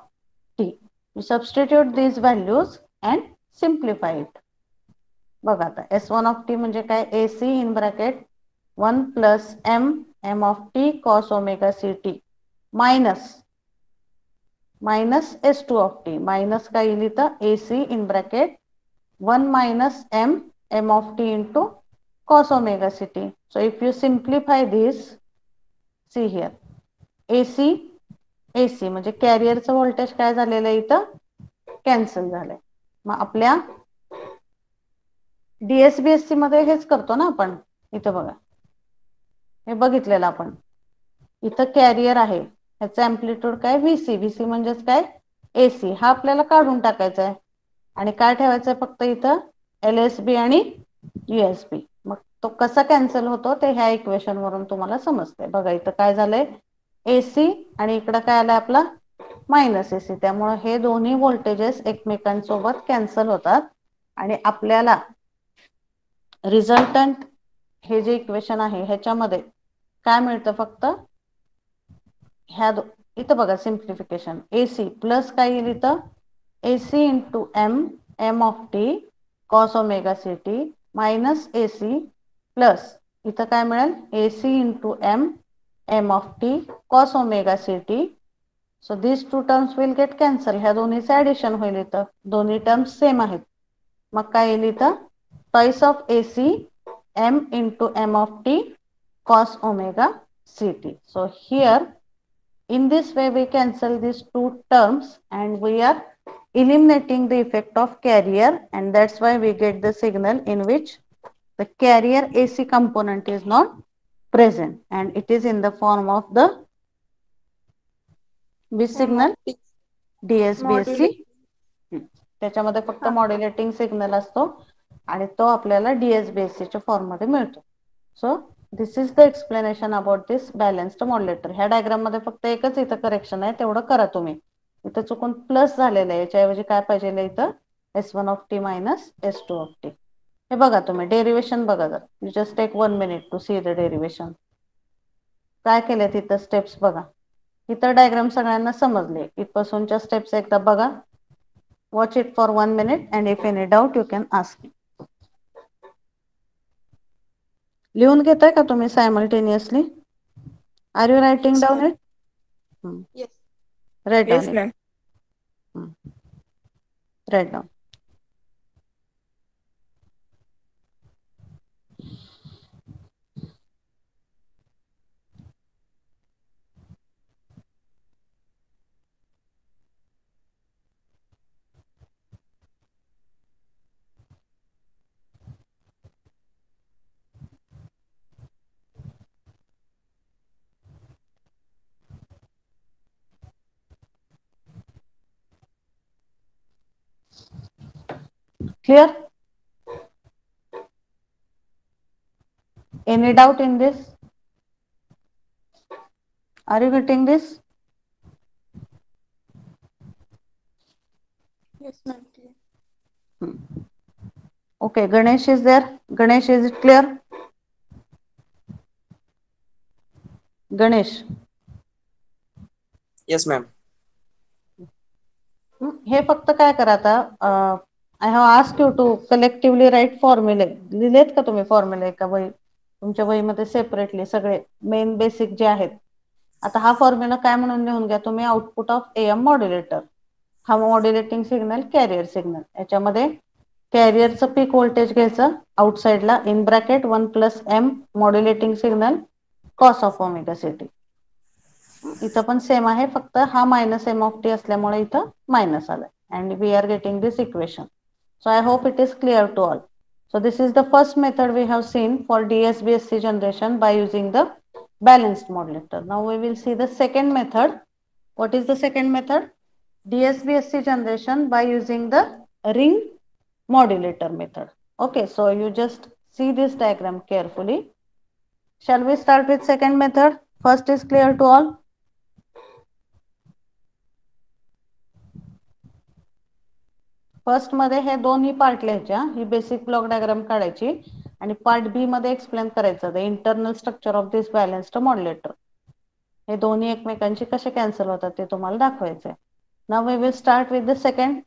t. You substitute these values and simplify it. बघा आता S1 of t म्हणजे काय? AC in bracket 1 plus m of t cos omega ct minus S2 of t. Minus काय येईल इथं? AC in bracket 1 minus m of t into cos omega ct. So if you simplify this, see here, AC म्हणजे कॅरियरचं व्होल्टेज काय झालेलं आहे इथं? कॅन्सल झालंय. मग आपल्या DSBSC मध्ये हेच करतो ना आपण. इथं बघा, हे बघितलेलं आपण. इथं कॅरियर आहे, ह्याचं अँप्लिट्यूड काय? VC म्हणजेच काय? AC. हा आपल्याला काढून टाकायचा आहे आणि काय ठेवायचंय फक्त इथं? LSB आणि USB. मग तो कसा कॅन्सल होतो ते ह्या इक्वेशन वरून तुम्हाला समजते. बघा इथं काय झालंय? AC आणि इकडं काय आलं आपला? Minus AC. त्यामुळे हे दोन्ही व्होल्टेजेस एकमेकांसोबत कॅन्सल होतात आणि आपल्याला रिझल्टंट हे जे इक्वेशन आहे ह्याच्यामध्ये काय मिळतं? फक्त ह्या इथं बघा सिम्प्लिफिकेशन. AC प्लस काय येईल इथं? AC into m of t cos omega ct minus AC plus इथं काय मिळेल? AC into m of t cos omega ct. So these two terms will get cancel. ह्या दोन्हीचं ऍडिशन होईल इथं. दोन्ही टर्म्स सेम आहेत. मग काय येईल इथं? twice of AC m into m of t cos omega ct. So here in this way we cancel these two terms and we are eliminating the effect of carrier, and that's why we get the signal in which the carrier AC component is not present and it is in the form of the which M of signal? t DSBSC. modulate. त्याच्यामध्ये फक्त हा. मॉड्युलेटिंग सिग्नल असतो आणि तो आपल्याला DSBSC च्या फॉर्म मध्ये मिळतो. So this is the explanation about this balanced modulator. ह्या डायग्राम मध्ये फक्त एकच इथं करेक्शन आहे, तेवढं करा तुम्ही. इथं चुकून प्लस झालेलं आहे, याच्याऐवजी काय पाहिजे इथं? S1 of t minus S2 of t. हे बघा तुम्ही डेरिवेशन बघा जर. You just take 1 minute to see the derivation. काय केले तिथं स्टेप्स बघा. इतर डायग्राम सगळ्यांना समजले. इथपासूनच्या स्टेप्स एकदा बघा. Watch it for 1 minute and if any doubt you can ask me. लिहून घेताय का तुम्ही simultaneously? Are you writing Yes, down ma'am. it? Yes. Write down Yes, it. ma'am. Write down. Clear? Any doubt in this? Are you getting this? Yes, ma'am. Okay, Ganesh is there. Ganesh, is it clear? Ganesh. Yes, ma'am. हे फक्त काय करा आता? I have asked you to collectively write फॉर्म्युले. लिहिलेत का तुम्ही फॉर्म्युले का वही? तुमच्या वहीमध्ये सेपरेटली सगळे मेन बेसिक जे आहेत. आता हा फॉर्म्युला काय म्हणून लिहून घ्या तुम्ही? Output of AM modulator. हा मॉड्युलेटिंग सिग्नल कॅरियर सिग्नल. याच्यामध्ये कॅरियरचं पीक व्होल्टेज घ्यायचं आउटसाइडला in bracket 1 plus m modulating signal cos of omega सिटी. इथं पण सेम आहे, फक्त हा मायनस m of t असल्यामुळे इथं मायनस आलाय. And we are getting this equation. So I hope it is clear to all. So this is the first method we have seen for DSBSC generation by using the balanced modulator. Now we will see the second method. What is the second method? DSBSC generation by using the ring modulator method. Okay, so you just see this diagram carefully. Shall we start with second method? First is clear to all? First मध्ये हे दोन्ही पार्ट लिहायच्या, ही बेसिक ब्लॉक डायग्राम काढायची आणि पार्ट बी मध्ये एक्सप्लेन करायचं the internal structure of this balanced modulator. हे दोन्ही एकमेकांची कसे कॅन्सल होतात ते तुम्हाला दाखवायचं आहे. Now we will start with the second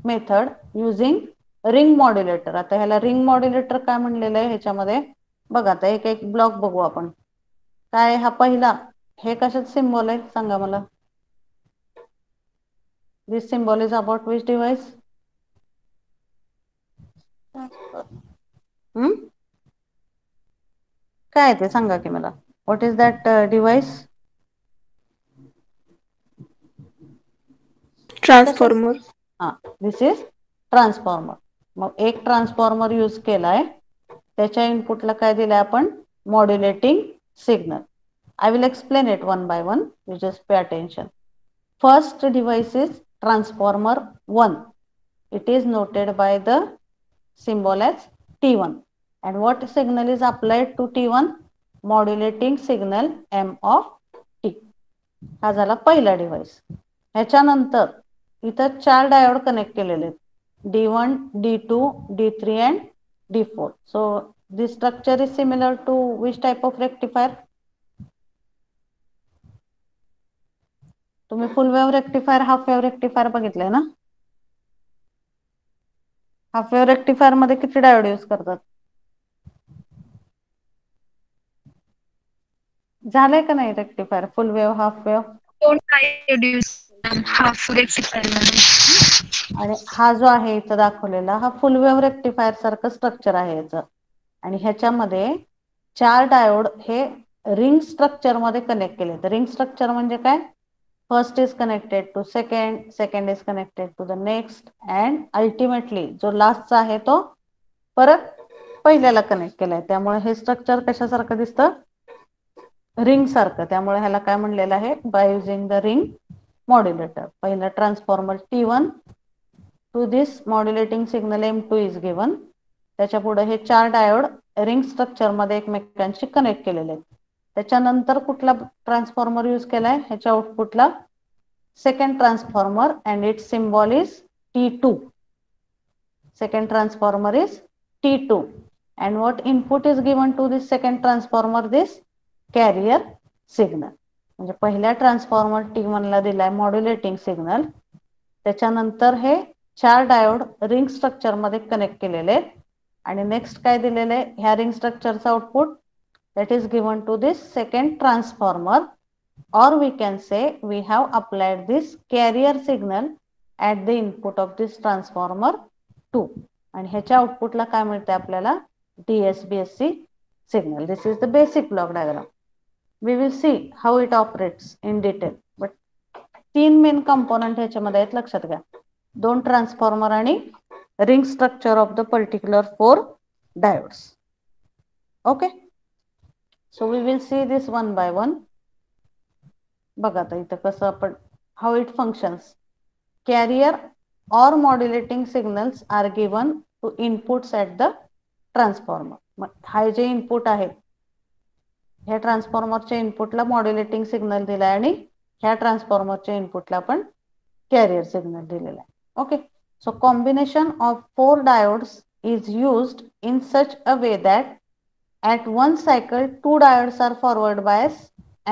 method using ring modulator. आता ह्याला रिंग मॉड्युलेटर काय म्हणलेलं आहे ह्याच्यामध्ये बघा. आता एक एक ब्लॉक बघू आपण. काय हा पहिला, हे कशात सिम्बॉल आहे सांगा मला. This symbol is about which device? काय ते सांगा की मला. What is that device? Transformer. हा, दिस इज ट्रान्सफॉर्मर. मग एक ट्रान्सफॉर्मर यूज केलाय, त्याच्या इनपुटला काय दिलंय आपण? Modulating signal. I will explain it one by one. You just pay attention. First device is transformer 1. It is noted by the symbol as T1. And what signal is applied to T1? Modulating signal M of T. हा झाला पहिला डिव्हाइस. ह्याच्यानंतर इथं 4 डायोड कनेक्ट केलेले आहेत. D1, D2, D3 and D4. So this structure is similar to which type of rectifier? तुम्ही फुल wave rectifier, half wave rectifier बघितलंय ना? हाफ वेव्ह रेक्टिफायर मध्ये किती डायोड यूज करतात? झालंय का नाही रेक्टिफायर? फुल wave, half wave? Half rectifier आणि हा जो आहे इथं दाखवलेला हा फुल वेव्ह रेक्टिफायर सारखं स्ट्रक्चर आहे याचं. आणि ह्याच्यामध्ये 4 डायोड हे रिंग स्ट्रक्चर मध्ये कनेक्ट केले. तर रिंग स्ट्रक्चर म्हणजे काय? First is connected to second, second is connected to the next and ultimately जो लास्टचा आहे तो परत पहिल्याला कनेक्ट केलाय. त्यामुळे हे स्ट्रक्चर कशासारखं दिसतं? रिंग सारखं. त्यामुळे ह्याला काय म्हणलेलं आहे? By using the ring modulator. पहिला transformer T1 to this modulating signal M2 is given. त्याच्या पुढे हे 4 डायोड रिंग स्ट्रक्चर मध्ये एकमेकांशी कनेक्ट केलेले आहेत. त्याच्यानंतर कुठला ट्रान्सफॉर्मर यूज केलाय? ह्याच्या आउटपुटला second transformer and it's symbol is T2. Second transformer is T2 and what input is given to this second transformer? This carrier signal. म्हणजे पहिल्या ट्रान्सफॉर्मर T1 ला दिलाय मॉड्युलेटिंग सिग्नल. त्याच्यानंतर हे 4 डायोड रिंग स्ट्रक्चर मध्ये कनेक्ट केलेले आहेत आणि नेक्स्ट काय दिलेलं आहे? ह्या रिंग स्ट्रक्चरचा output that is given to this second transformer, or we can say we have applied this carrier signal at the input of this transformer 2 आणि ह्याच्या आउटपुटला काय मिळते आपल्याला? DSBSC signal. This is the basic block diagram. We will see how it operates in detail. But 3 main component ह्याच्यामध्ये आहेत, लक्षात घ्या. 2 ट्रान्सफॉर्मर आणि ring structure of the particular 4 diodes. Okay, so we will see this one by one. बघा आता इथं कसं आपण how it functions. Carrier or modulating signals are given to inputs at the transformer. हा जे इनपुट आहे ह्या ट्रान्सफॉर्मरच्या इनपुटला मॉड्युलेटिंग सिग्नल दिलाय आणि ह्या ट्रान्सफॉर्मरच्या इनपुटला आपण कॅरियर सिग्नल दिलेला आहे. Okay, so combination of 4 diodes is used in such a way that at one cycle 2 diodes are forward bias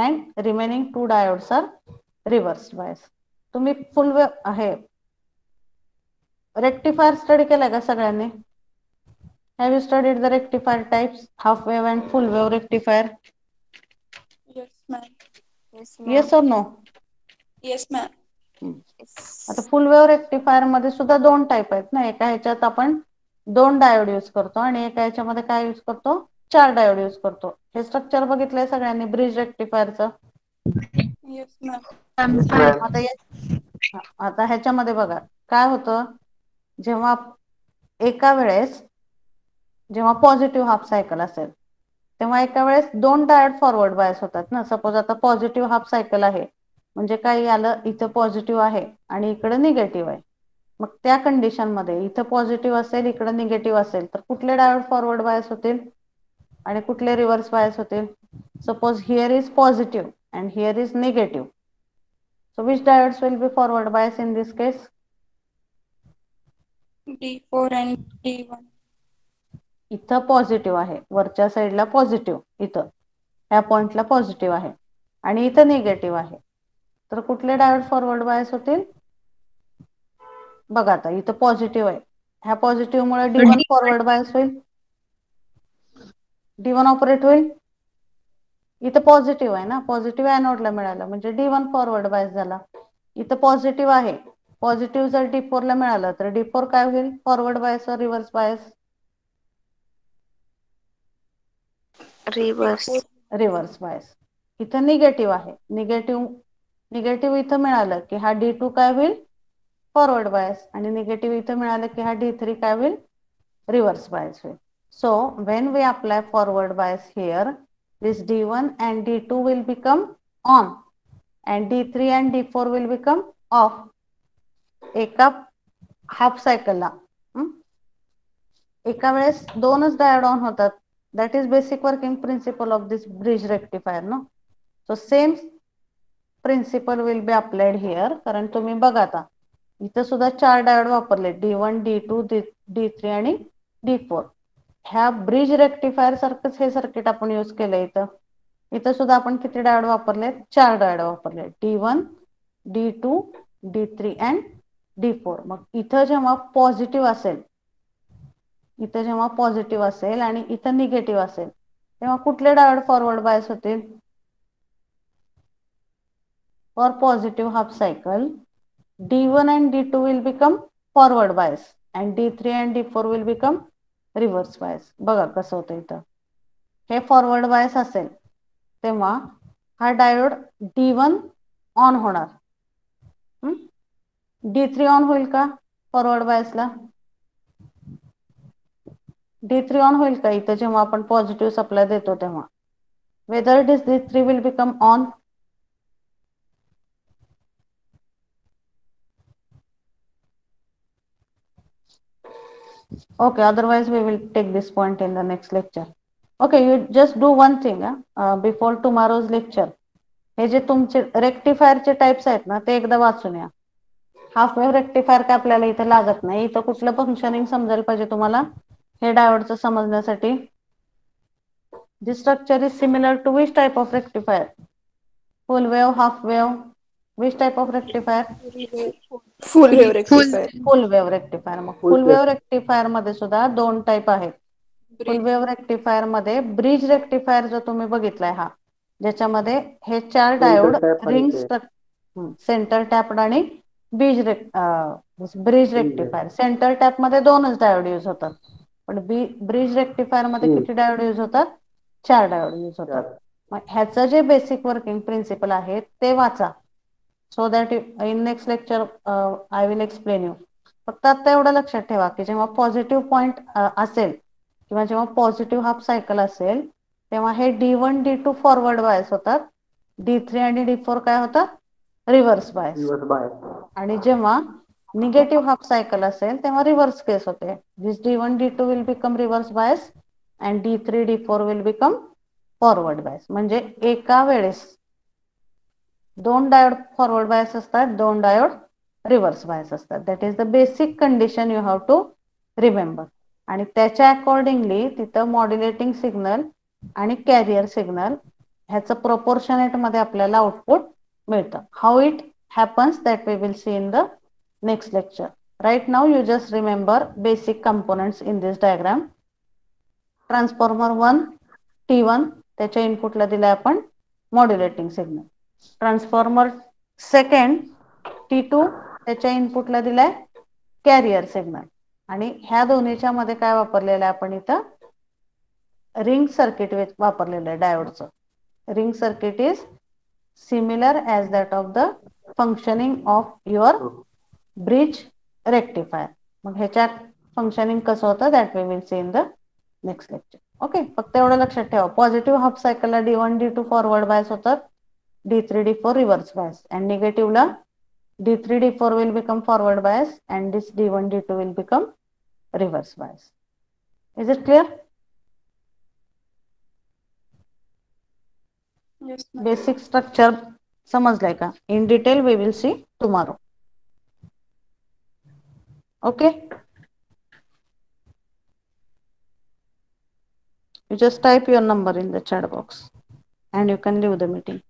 and remaining 2 diodes are reverse bias. तुम्ही फुल वेव्ह आहे रेक्टिफायर स्टडी केलाय का सगळ्यांनी? Have you studied the rectifier types, half wave and full wave rectifier? Yes, ma'am. Yes or no? Yes, ma'am. आता फुल वेव्ह रेक्टिफायर मध्ये सुद्धा 2 टाइप आहेत ना. एका ह्याच्यात आपण 2 डायोड यूज करतो आणि एका ह्याच्यामध्ये काय यूज करतो? 4 डायोड यूज करतो. हे स्ट्रक्चर बघितलंय सगळ्यांनी ब्रिज रेक्टिफायरचं? Yes, ma'am. आता ह्याच्यामध्ये बघा काय होतं, जेव्हा एका वेळेस जेव्हा पॉझिटिव्ह हाफ सायकल असेल तेव्हा एका वेळेस दोन डायोड फॉरवर्ड बायस होतात ना. सपोज आता पॉझिटिव्ह हाफ सायकल आहे, म्हणजे काही आलं इथं पॉझिटिव्ह आहे आणि इकडे निगेटिव्ह आहे. मग त्या कंडिशन मध्ये इथं पॉझिटिव्ह असेल, इकडे निगेटिव्ह असेल, तर कुठले डायोड फॉरवर्ड बायस होतील आणि कुठले रिव्हर्स बायस होतील. Suppose here is positive and here is negative. So which diodes will be forward bias in this case? D4 and D1. इथं पॉझिटिव्ह आहे, वरच्या साईडला पॉझिटिव्ह, इथं ह्या पॉइंटला पॉझिटिव्ह आहे आणि इथं निगेटिव्ह आहे. तर कुठले डायोड फॉरवर्ड बायस होतील? बघा आता इथं पॉझिटिव्ह आहे, ह्या पॉझिटिव्ह मुळे D1 फॉरवर्ड बायस होईल, D1 ऑपरेट होईल. इथं पॉझिटिव्ह आहे ना, पॉझिटिव्ह एनोडला मिळालं म्हणजे D1 फॉरवर्ड बायस झाला. इथं पॉझिटिव्ह आहे, पॉझिटिव्ह जर D4 ला मिळालं तर D4 काय होईल, फॉरवर्ड बायस और reverse bias? Reverse. Reverse bias. इथं निगेटिव्ह आहे, निगेटिव्ह इथं मिळालं की हा D2 काय होईल, फॉरवर्ड बायस, आणि निगेटिव्ह इथं मिळालं की हा D3 काय होईल, रिव्हर्स बायस होईल. So when we apply forward bias here, this D1 and D2 will become on and D3 and D4 will become off. एका हाफ सायकलला एका वेळेस दोनच डायोड ऑन होतात. That is basic working principle of this bridge rectifier no. So same principle will be applied here. कारण तुम्ही बघा आता इथं सुद्धा 4 डायोड वापरले, D1, D2, D3 आणि D4. ह्या ब्रिज रेक्टिफायर सारखंच हे सर्किट आपण यूज केलंय इथं. इथं सुद्धा आपण किती डायोड वापरले, 4 डायोड वापरले, D1, D2, D3 and D4. मग इथं जेव्हा पॉझिटिव्ह असेल, इथं जेव्हा पॉझिटिव्ह असेल आणि इथं निगेटिव्ह असेल, तेव्हा कुठले डायोड फॉरवर्ड बायस होतील? For positive half cycle D1 and D2 will become forward bias and D3 and D4 will become reverse bias. बघा कसं होतं इथं. हे फॉरवर्ड बायस असेल तेव्हा हा डायोड D1 ऑन होणार, D3 ऑन होईल का फॉरवर्ड बायसला? D3 ऑन होईल का इथं जेव्हा आपण पॉझिटिव्ह सप्लाय देतो तेव्हा? Whether this D3 will become on. Okay, otherwise we will take this point in the next lecture. Okay, you just do one thing before tomorrow's lecture. हे जे तुमचे रेक्टिफायरचे टाइप्स आहेत ना ते एकदा वाचून या. हाफ वेव्ह रेक्टिफायर काय आपल्याला इथे लागत नाही, इथं कुठलं फंक्शनिंग समजायला पाहिजे तुम्हाला हे डायोडचं समजण्यासाठी. This structure is similar to which type of rectifier? Full wave, half wave, which type of rectifier? Full wave rectifier. Full wave rectifier. मग फुल वेव्ह रेक्टिफायर मध्ये सुद्धा दोन टाइप आहेत. फुल वेव्ह रेक्टिफायर मध्ये ब्रिज रेक्टिफायर जो तुम्ही बघितलाय हा, ज्याच्यामध्ये हे 4 डायोड रिंग सेंटर टॅप्ड आणि ब्रिज रेक्टिफायर. सेंटर टॅप मध्ये दोनच डायोड यूज होतात, पण ब्रिज रेक्टिफायर मध्ये किती डायोड यूज होतात? 4 डायोड यूज होतात. मग ह्याचं जे बेसिक वर्किंग प्रिन्सिपल आहे ते वाचा. So that in next lecture I will explain you. फक्त आता एवढं लक्षात ठेवा की जेव्हा पॉझिटिव्ह पॉइंट असेल किंवा जेव्हा पॉझिटिव्ह हाफ सायकल असेल तेव्हा हे D1, D2 फॉरवर्ड बायस होतात, D3 आणि D4 काय होतात? Reverse bias. आणि जेव्हा निगेटिव्ह हाफ सायकल असेल तेव्हा रिव्हर्स केस होते. This D1, D2 will become reverse bias and D3, D4 will become forward bias. म्हणजे एका वेळेस 2 डायोड फॉरवर्ड बायस असतात, 2 डायोड रिव्हर्स बायस असतात. That is the basic condition you have to remember. आणि त्याच्या अकॉर्डिंगली तिथं मॉड्युलेटिंग सिग्नल आणि कॅरियर सिग्नल ह्याचं प्रोपोर्शनेट मध्ये आपल्याला आउटपुट मिळतं. How it happens that we will see in the next lecture. Right now you just remember basic components in this diagram. Transformer 1 T1 त्याच्या इनपुटला दिलाय आपण modulating signal. Transformer second T2 त्याच्या इनपुटला दिलाय कॅरियर सिग्नल. आणि ह्या दोन्हीच्या मध्ये काय वापरलेलं आहे आपण इथं? रिंग सर्किट वापरलेलं आहे डायोडचं. Ring circuit is similar as that of the functioning of your bridge rectifier. मग ह्याच्यात फंक्शनिंग कसं होतं that we will see in the next lecture. Okay, फक्त एवढं लक्षात ठेवा. पॉझिटिव्ह हाफ सायकलला D1 D2 फॉरवर्ड बायस होतात, D3 D4 reverse bias, and निगेटिव्हला D3 D4 will become forward bias and this D1 D2 will become reverse bias. Is it clear? Yes, ma'am. Basic structure समजलंय का? In detail we will see tomorrow. Okay? You just type your number in the chat box and you can leave the meeting.